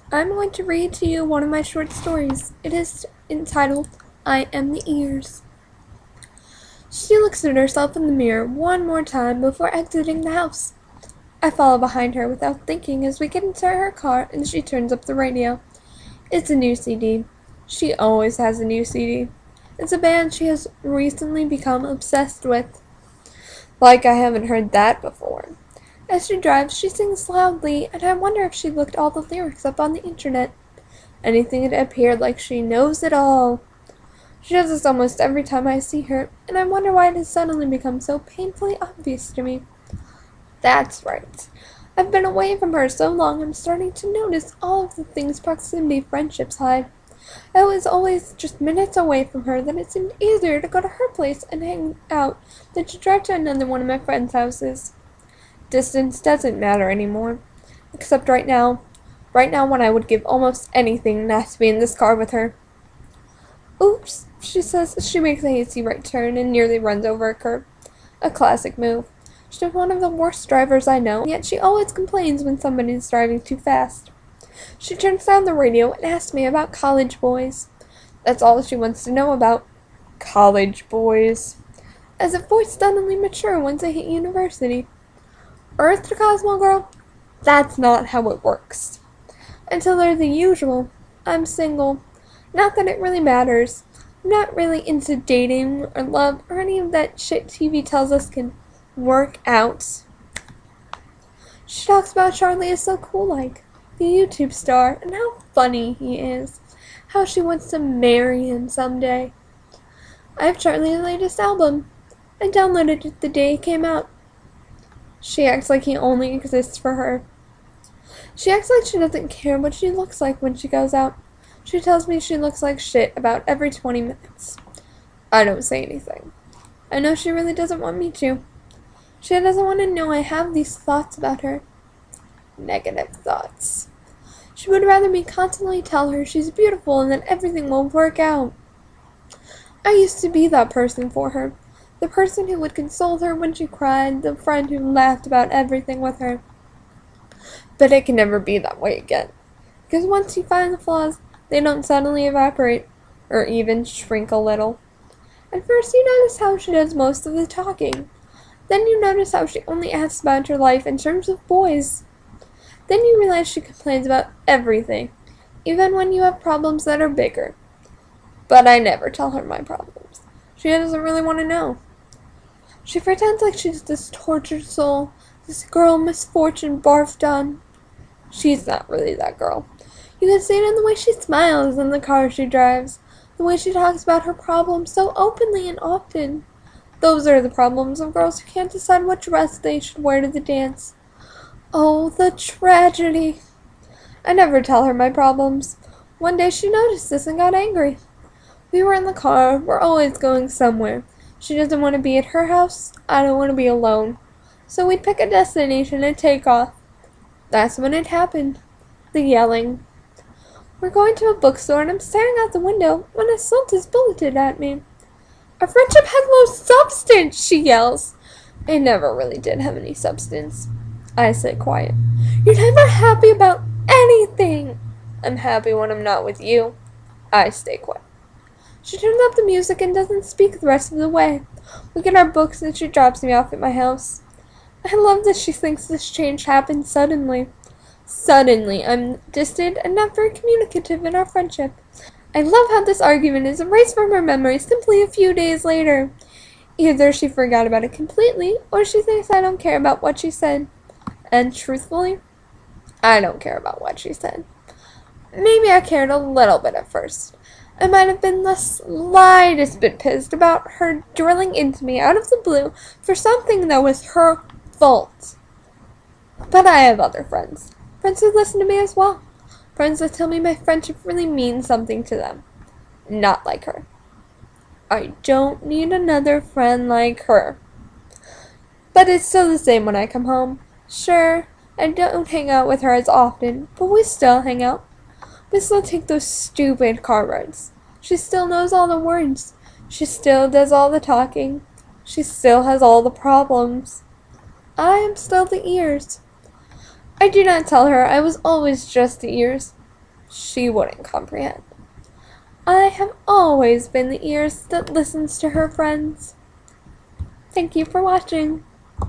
I'm going to read to you one of my short stories. It is entitled, I Am the Ears. She looks at herself in the mirror one more time before exiting the house. I follow behind her without thinking as we get into her car and she turns up the radio. It's a new CD. She always has a new CD. It's a band she has recently become obsessed with. Like I haven't heard that before. As she drives, she sings loudly, and I wonder if she looked all the lyrics up on the internet. Anything it appeared like she knows it all. She does this almost every time I see her, and I wonder why it has suddenly become so painfully obvious to me. That's right. I've been away from her so long I'm starting to notice all of the things proximity friendships hide. I was always just minutes away from her that it seemed easier to go to her place and hang out than to drive to another one of my friends' houses. Distance doesn't matter anymore. Except right now. Right now when I would give almost anything not to be in this car with her. Oops, she says as she makes a hasty right turn and nearly runs over a curb. A classic move. She's one of the worst drivers I know, yet she always complains when somebody's driving too fast. She turns down the radio and asks me about college boys. That's all she wants to know about. College boys. As if boys suddenly mature once they hit university. Earth to Cosmo Girl? That's not how it works. Until they're the usual. I'm single. Not that it really matters. I'm not really into dating or love or any of that shit TV tells us can work out. She talks about Charlie is so cool like, the YouTube star, and how funny he is. How she wants to marry him someday. I have Charlie's latest album. I downloaded it the day it came out. She acts like he only exists for her. She acts like she doesn't care what she looks like when she goes out. She tells me she looks like shit about every 20 minutes. I don't say anything. I know she really doesn't want me to. She doesn't want to know I have these thoughts about her. Negative thoughts. She would rather me constantly tell her she's beautiful and that everything will work out. I used to be that person for her. The person who would console her when she cried, the friend who laughed about everything with her. But it can never be that way again. Because once you find the flaws, they don't suddenly evaporate, or even shrink a little. At first you notice how she does most of the talking. Then you notice how she only asks about her life in terms of boys. Then you realize she complains about everything, even when you have problems that are bigger. But I never tell her my problems. She doesn't really want to know. She pretends like she's this tortured soul, this girl misfortune barfed on. She's not really that girl. You can see it in the way she smiles in the car she drives, the way she talks about her problems so openly and often. Those are the problems of girls who can't decide what dress they should wear to the dance. Oh, the tragedy. I never tell her my problems. One day she noticed this and got angry. We were in the car. We're always going somewhere. She doesn't want to be at her house. I don't want to be alone. So we'd pick a destination and take off. That's when it happened. The yelling. We're going to a bookstore and I'm staring out the window when assault is bulleted at me. Our friendship has no substance, she yells. It never really did have any substance. I sit quiet. You're never happy about anything. I'm happy when I'm not with you. I stay quiet. She turns up the music and doesn't speak the rest of the way. We get our books and she drops me off at my house. I love that she thinks this change happened suddenly. Suddenly, I'm distant and not very communicative in our friendship. I love how this argument is erased from her memory simply a few days later. Either she forgot about it completely, or she thinks I don't care about what she said. And truthfully, I don't care about what she said. Maybe I cared a little bit at first. I might have been the slightest bit pissed about her drilling into me out of the blue for something that was her fault. But I have other friends. Friends who listen to me as well. Friends that tell me my friendship really means something to them. Not like her. I don't need another friend like her. But it's still the same when I come home. Sure, I don't hang out with her as often, but we still hang out. We still take those stupid car rides. She still knows all the words. She still does all the talking. She still has all the problems. I am still the ears. I do not tell her I was always just the ears. She wouldn't comprehend. I have always been the ears that listens to her friends. Thank you for watching.